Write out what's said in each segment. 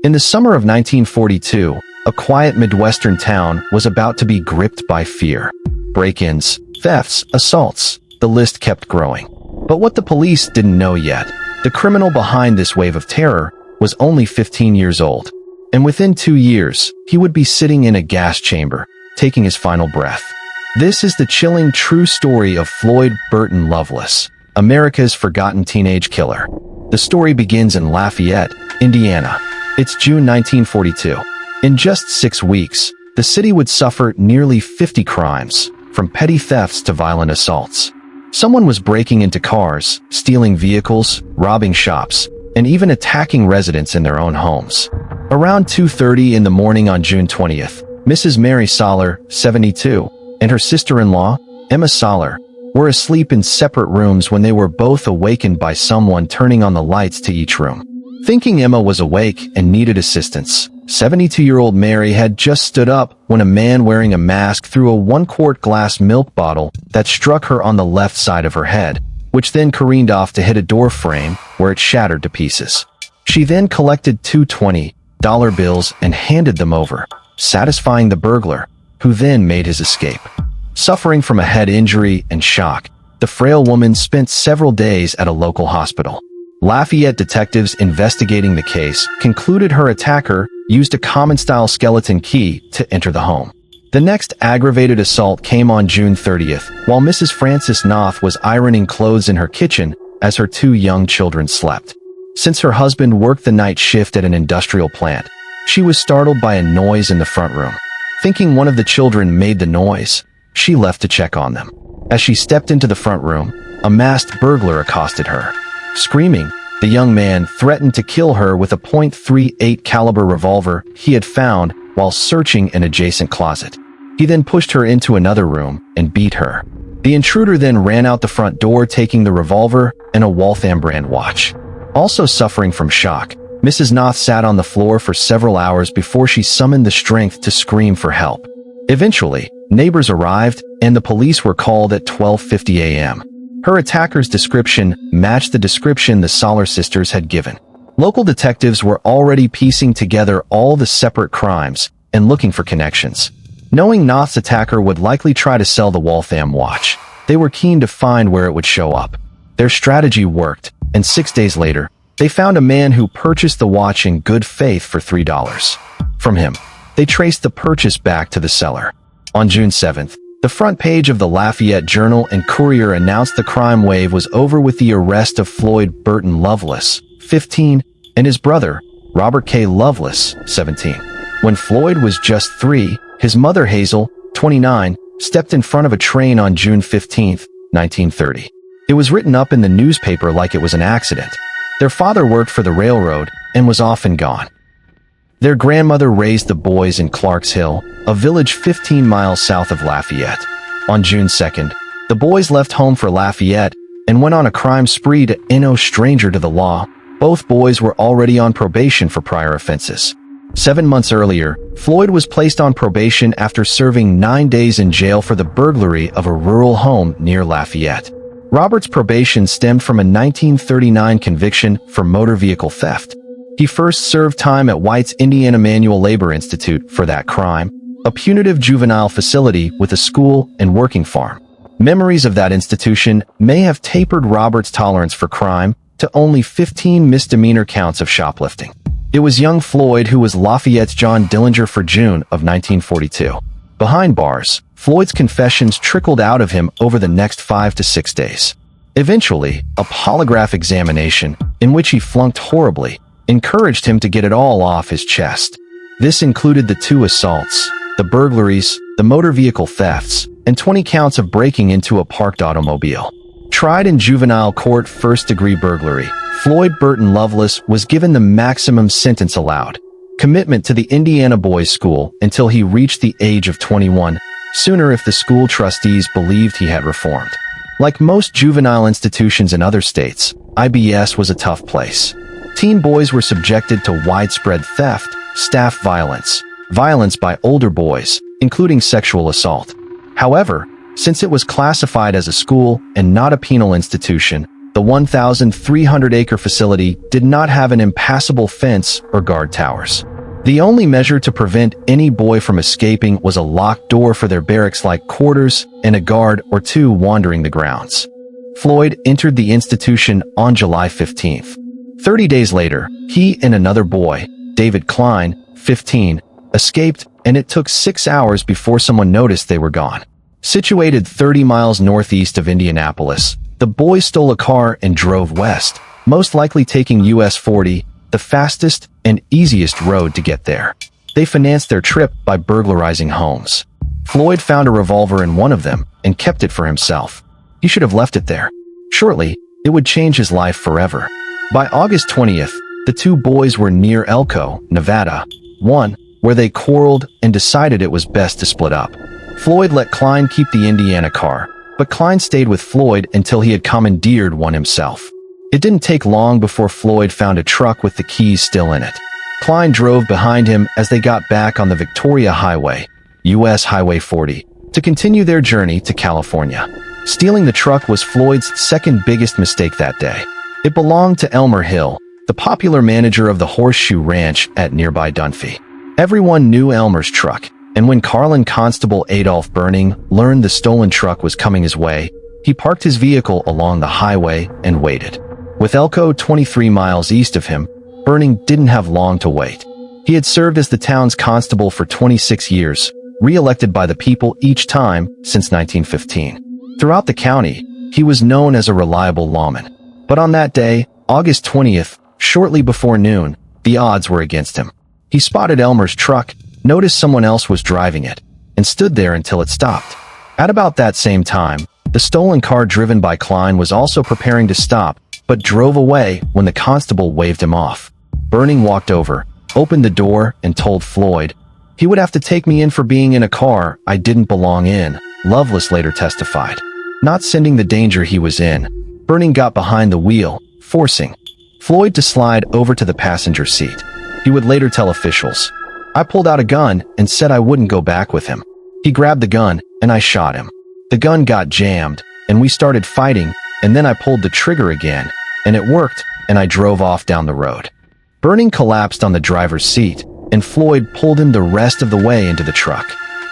In the summer of 1942, a quiet Midwestern town was about to be gripped by fear. Break-ins, thefts, assaults, the list kept growing. But what the police didn't know yet, the criminal behind this wave of terror was only 15 years old. And within 2 years, he would be sitting in a gas chamber, taking his final breath. This is the chilling true story of Floyd Burton Loveless, America's forgotten teenage killer. The story begins in Lafayette, Indiana. It's June 1942. In just 6 weeks, the city would suffer nearly 50 crimes, from petty thefts to violent assaults. Someone was breaking into cars, stealing vehicles, robbing shops, and even attacking residents in their own homes. Around 2:30 in the morning on June 20th, Mrs. Mary Soller, 72, and her sister-in-law, Emma Soller, were asleep in separate rooms when they were both awakened by someone turning on the lights to each room. Thinking Emma was awake and needed assistance, 72-year-old Mary had just stood up when a man wearing a mask threw a 1-quart glass milk bottle that struck her on the left side of her head, which then careened off to hit a door frame where it shattered to pieces. She then collected 2 $20 bills and handed them over, satisfying the burglar, who then made his escape. Suffering from a head injury and shock, the frail woman spent several days at a local hospital. Lafayette detectives investigating the case concluded her attacker used a common-style skeleton key to enter the home. The next aggravated assault came on June 30th, while Mrs. Frances Knopf was ironing clothes in her kitchen as her 2 young children slept. Since her husband worked the night shift at an industrial plant, she was startled by a noise in the front room. Thinking one of the children made the noise, she left to check on them. As she stepped into the front room, a masked burglar accosted her. Screaming, the young man threatened to kill her with a .38 caliber revolver he had found while searching an adjacent closet. He then pushed her into another room and beat her. The intruder then ran out the front door taking the revolver and a Waltham brand watch. Also suffering from shock, Mrs. Knopf sat on the floor for several hours before she summoned the strength to scream for help. Eventually, neighbors arrived and the police were called at 12:50 a.m. Her attacker's description matched the description the Soller sisters had given. Local detectives were already piecing together all the separate crimes and looking for connections. Knowing Knopf's attacker would likely try to sell the Waltham watch, they were keen to find where it would show up. Their strategy worked, and 6 days later, they found a man who purchased the watch in good faith for $3. From him, they traced the purchase back to the seller. On June 7th, the front page of the Lafayette Journal and Courier announced the crime wave was over with the arrest of Floyd Burton Loveless, 15, and his brother, Robert K. Loveless, 17. When Floyd was just 3, his mother Hazel, 29, stepped in front of a train on June 15, 1930. It was written up in the newspaper like it was an accident. Their father worked for the railroad and was often gone. Their grandmother raised the boys in Clarks Hill, a village 15 miles south of Lafayette. On June 2nd, the boys left home for Lafayette and went on a crime spree to no stranger to the law. Both boys were already on probation for prior offenses. 7 months earlier, Floyd was placed on probation after serving 9 days in jail for the burglary of a rural home near Lafayette. Robert's probation stemmed from a 1939 conviction for motor vehicle theft. He first served time at White's Indiana Manual Labor Institute for that crime, a punitive juvenile facility with a school and working farm. Memories of that institution may have tapered Robert's tolerance for crime to only 15 misdemeanor counts of shoplifting. It was young Floyd who was Lafayette's John Dillinger for June of 1942. Behind bars, Floyd's confessions trickled out of him over the next 5 to 6 days. Eventually, a polygraph examination, in which he flunked horribly, encouraged him to get it all off his chest. This included the 2 assaults, the burglaries, the motor vehicle thefts, and 20 counts of breaking into a parked automobile. Tried in juvenile court first-degree burglary, Floyd Burton Loveless was given the maximum sentence allowed, commitment to the Indiana Boys School until he reached the age of 21, sooner if the school trustees believed he had reformed. Like most juvenile institutions in other states, IBS was a tough place. Teen boys were subjected to widespread theft, staff violence, violence by older boys, including sexual assault. However, since it was classified as a school and not a penal institution, The 1,300-acre facility did not have an impassable fence or guard towers. The only measure to prevent any boy from escaping was a locked door for their barracks-like quarters and a guard or two wandering the grounds. Floyd entered the institution on July 15th. 30 days later, he and another boy, David Klein, 15, escaped, and it took 6 hours before someone noticed they were gone. Situated 30 miles northeast of Indianapolis, the boys stole a car and drove west, most likely taking US 40, the fastest and easiest road to get there. They financed their trip by burglarizing homes. Floyd found a revolver in one of them and kept it for himself. He should have left it there. Shortly, it would change his life forever. By August 20th, the two boys were near Elko, Nevada, where they quarreled and decided it was best to split up. Floyd let Klein keep the Indiana car, but Klein stayed with Floyd until he had commandeered one himself. It didn't take long before Floyd found a truck with the keys still in it. Klein drove behind him as they got back on the Victoria Highway, US Highway 40, to continue their journey to California. Stealing the truck was Floyd's second biggest mistake that day. It belonged to Elmer Hill, the popular manager of the Horseshoe Ranch at nearby Dunphy. Everyone knew Elmer's truck, and when Carlin Constable Adolph Burning learned the stolen truck was coming his way, he parked his vehicle along the highway and waited. With Elko 23 miles east of him, Burning didn't have long to wait. He had served as the town's constable for 26 years, re-elected by the people each time since 1915. Throughout the county, he was known as a reliable lawman. But on that day, August 20th, shortly before noon, the odds were against him. He spotted Elmer's truck, noticed someone else was driving it, and stood there until it stopped. At about that same time, the stolen car driven by Klein was also preparing to stop, but drove away when the constable waved him off. Burning walked over, opened the door, and told Floyd, "He would have to take me in for being in a car I didn't belong in," Loveless later testified. Not sensing the danger he was in, Burning got behind the wheel, forcing Floyd to slide over to the passenger seat. He would later tell officials, "I pulled out a gun and said I wouldn't go back with him. He grabbed the gun, and I shot him. The gun got jammed, and we started fighting, and then I pulled the trigger again, and it worked, and I drove off down the road." Burning collapsed on the driver's seat, and Floyd pulled him the rest of the way into the truck.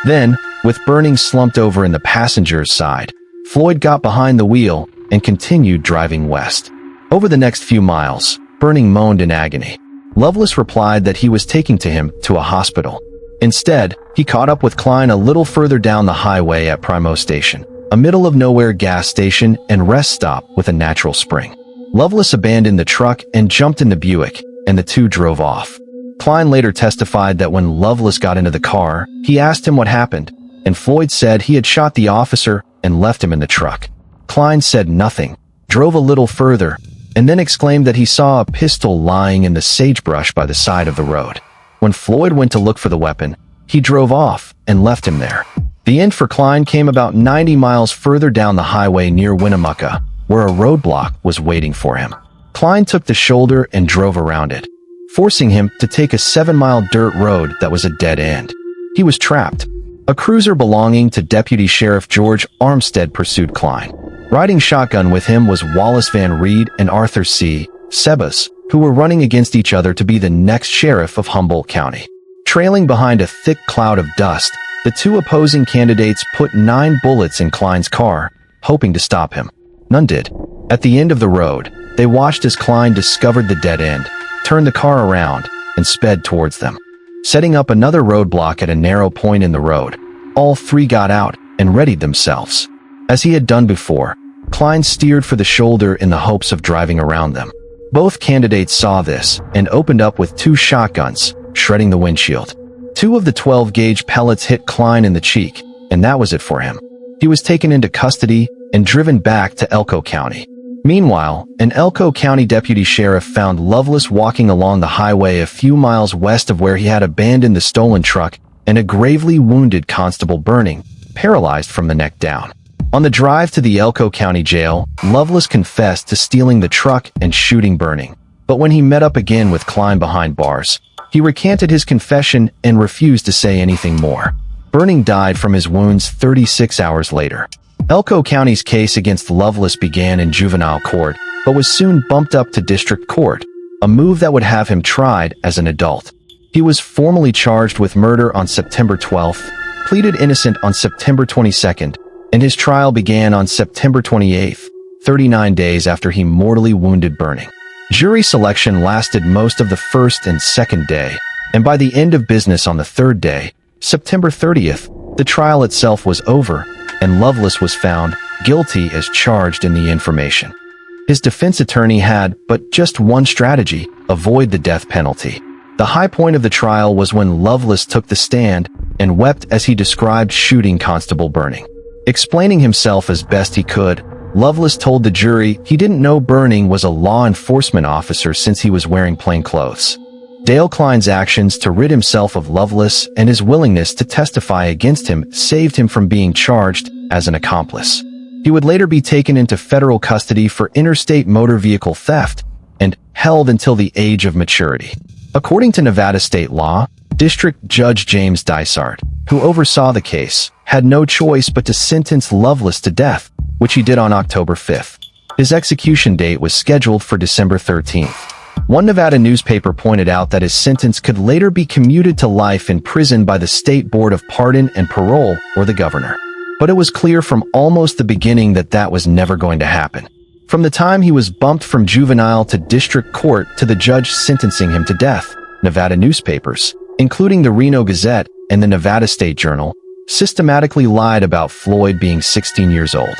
Then, with Burning slumped over in the passenger's side, Floyd got behind the wheel and continued driving west. Over the next few miles, Burning moaned in agony. Loveless replied that he was taking him to a hospital. Instead, he caught up with Klein a little further down the highway at Primo Station, a middle-of-nowhere gas station and rest stop with a natural spring. Loveless abandoned the truck and jumped in the Buick, and the two drove off. Klein later testified that when Loveless got into the car, he asked him what happened, and Floyd said he had shot the officer and left him in the truck. Klein said nothing, drove a little further, and then exclaimed that he saw a pistol lying in the sagebrush by the side of the road. When Floyd went to look for the weapon, he drove off and left him there. The end for Klein came about 90 miles further down the highway near Winnemucca, where a roadblock was waiting for him. Klein took the shoulder and drove around it, forcing him to take a 7-mile dirt road that was a dead end. He was trapped. A cruiser belonging to Deputy Sheriff George Armstead pursued Klein. Riding shotgun with him was Wallace Van Reed and Arthur C. Sebas, who were running against each other to be the next sheriff of Humboldt County. Trailing behind a thick cloud of dust, the two opposing candidates put 9 bullets in Klein's car, hoping to stop him. None did. At the end of the road, they watched as Klein discovered the dead end, turned the car around, and sped towards them. Setting up another roadblock at a narrow point in the road, all three got out and readied themselves. As he had done before, Klein steered for the shoulder in the hopes of driving around them. Both candidates saw this and opened up with 2 shotguns, shredding the windshield. 2 of the 12-gauge pellets hit Klein in the cheek, and that was it for him. He was taken into custody and driven back to Elko County. Meanwhile, an Elko County deputy sheriff found Loveless walking along the highway a few miles west of where he had abandoned the stolen truck, and a gravely wounded Constable Burning, paralyzed from the neck down. On the drive to the Elko County Jail, Loveless confessed to stealing the truck and shooting Burning. But when he met up again with Klein behind bars, he recanted his confession and refused to say anything more. Burning died from his wounds 36 hours later. Elko County's case against Loveless began in juvenile court, but was soon bumped up to district court, a move that would have him tried as an adult. He was formally charged with murder on September 12th, pleaded innocent on September 22nd, and his trial began on September 28th, 39 days after he mortally wounded Burning. Jury selection lasted most of the first and second day, and by the end of business on the third day, September 30th, the trial itself was over, and Loveless was found guilty as charged in the information. His defense attorney had but just one strategy: avoid the death penalty. The high point of the trial was when Loveless took the stand and wept as he described shooting Constable Burning. Explaining himself as best he could, Loveless told the jury he didn't know Burning was a law enforcement officer since he was wearing plain clothes. Dale Klein's actions to rid himself of Loveless and his willingness to testify against him saved him from being charged as an accomplice. He would later be taken into federal custody for interstate motor vehicle theft and held until the age of maturity. According to Nevada state law, District Judge James Dysart, who oversaw the case, had no choice but to sentence Loveless to death, which he did on October 5th. His execution date was scheduled for December 13th. One Nevada newspaper pointed out that his sentence could later be commuted to life in prison by the State Board of Pardon and Parole or the governor. But it was clear from almost the beginning that that was never going to happen. From the time he was bumped from juvenile to district court to the judge sentencing him to death, Nevada newspapers, including the Reno Gazette and the Nevada State Journal, systematically lied about Floyd being 16 years old.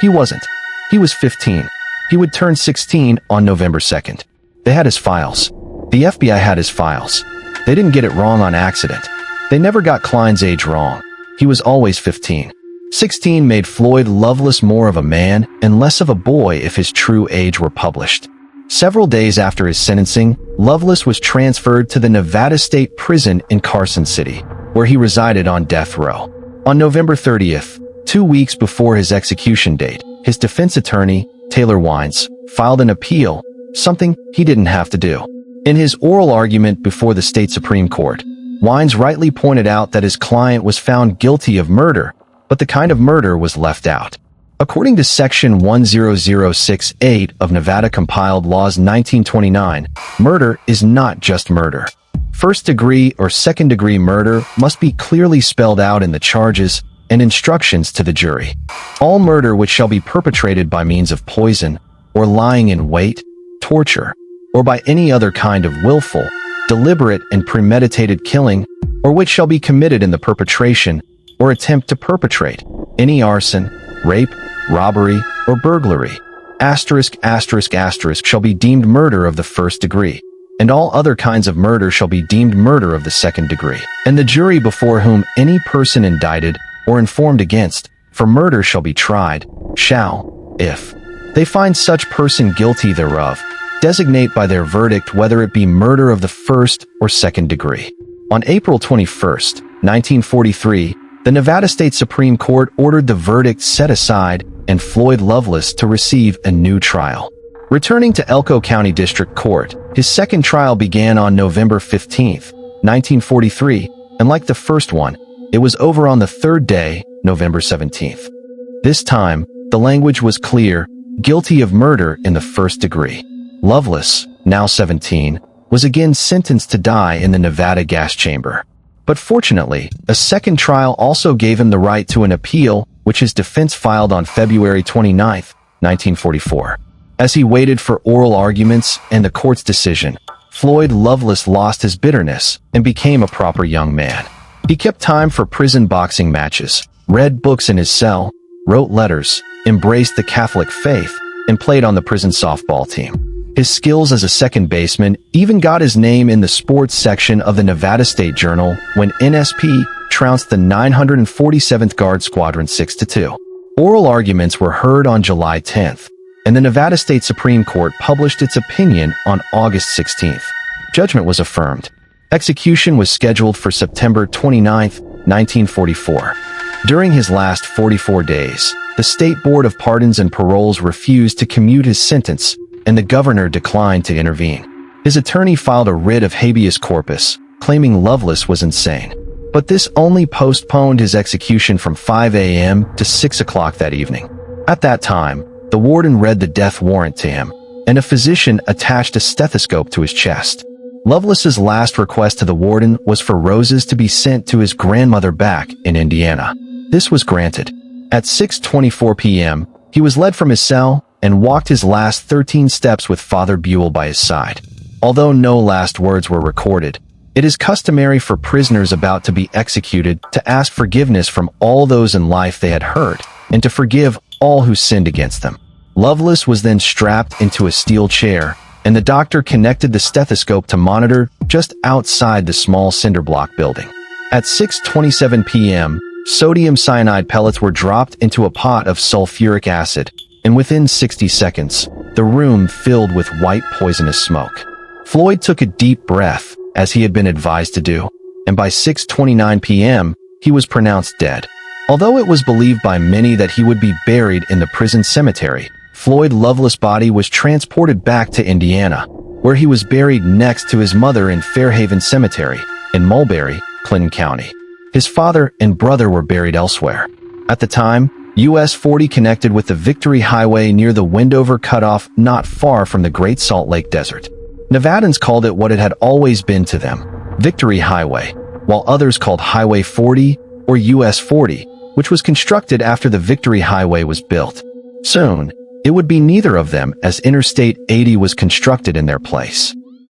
He wasn't. He was 15. He would turn 16 on November 2nd. They had his files. The FBI had his files. They didn't get it wrong on accident. They never got Klein's age wrong. He was always 15. 16 made Floyd Loveless more of a man and less of a boy if his true age were published. Several days after his sentencing, Loveless was transferred to the Nevada State Prison in Carson City, where he resided on death row. On November 30th, 2 weeks before his execution date, his defense attorney, Taylor Wines, filed an appeal, something he didn't have to do. In his oral argument before the state Supreme Court, Wines rightly pointed out that his client was found guilty of murder, but the kind of murder was left out. According to Section 10068 of Nevada Compiled Laws 1929, murder is not just murder. First-degree or second-degree murder must be clearly spelled out in the charges and instructions to the jury. All murder which shall be perpetrated by means of poison, or lying in wait, torture, or by any other kind of willful, deliberate, and premeditated killing, or which shall be committed in the perpetration or attempt to perpetrate any arson, rape, robbery, or burglary, **** shall be deemed murder of the first degree, and all other kinds of murder shall be deemed murder of the second degree. And the jury before whom any person indicted or informed against for murder shall be tried, shall, if they find such person guilty thereof, designate by their verdict whether it be murder of the first or second degree. On April 21st, 1943, the Nevada State Supreme Court ordered the verdict set aside and Floyd Loveless to receive a new trial. Returning to Elko County District Court, his second trial began on November 15, 1943, and like the first one, it was over on the third day, November 17th. This time, the language was clear: guilty of murder in the first degree. Loveless, now 17, was again sentenced to die in the Nevada gas chamber. But fortunately, a second trial also gave him the right to an appeal, which his defense filed on February 29, 1944. As he waited for oral arguments and the court's decision, Floyd Loveless lost his bitterness and became a proper young man. He kept time for prison boxing matches, read books in his cell, wrote letters, embraced the Catholic faith, and played on the prison softball team. His skills as a second baseman even got his name in the sports section of the Nevada State Journal when NSP trounced the 947th Guard Squadron 6-2. Oral arguments were heard on July 10th, and the Nevada State Supreme Court published its opinion on August 16th. Judgment was affirmed. Execution was scheduled for September 29, 1944. During his last 44 days, the State Board of Pardons and Paroles refused to commute his sentence, and the governor declined to intervene. His attorney filed a writ of habeas corpus, claiming Loveless was insane. But this only postponed his execution from 5 a.m. to 6 o'clock that evening. At that time, the warden read the death warrant to him, and a physician attached a stethoscope to his chest. Loveless's last request to the warden was for roses to be sent to his grandmother back in Indiana. This was granted. At 6:24 p.m., he was led from his cell and walked his last 13 steps with Father Buell by his side. Although no last words were recorded, it is customary for prisoners about to be executed to ask forgiveness from all those in life they had hurt and to forgive all who sinned against them. Loveless was then strapped into a steel chair, and the doctor connected the stethoscope to monitor just outside the small cinderblock building. At 6:27 p.m., sodium cyanide pellets were dropped into a pot of sulfuric acid, and within 60 seconds, the room filled with white poisonous smoke. Floyd took a deep breath, as he had been advised to do, and by 6:29 p.m., he was pronounced dead. Although it was believed by many that he would be buried in the prison cemetery, Floyd Loveless' body was transported back to Indiana, where he was buried next to his mother in Fairhaven Cemetery, in Mulberry, Clinton County. His father and brother were buried elsewhere. At the time, US 40 connected with the Victory Highway near the Wendover Cutoff not far from the Great Salt Lake Desert. Nevadans called it what it had always been to them, Victory Highway, while others called Highway 40 or US 40, which was constructed after the Victory Highway was built. Soon, it would be neither of them as Interstate 80 was constructed in their place.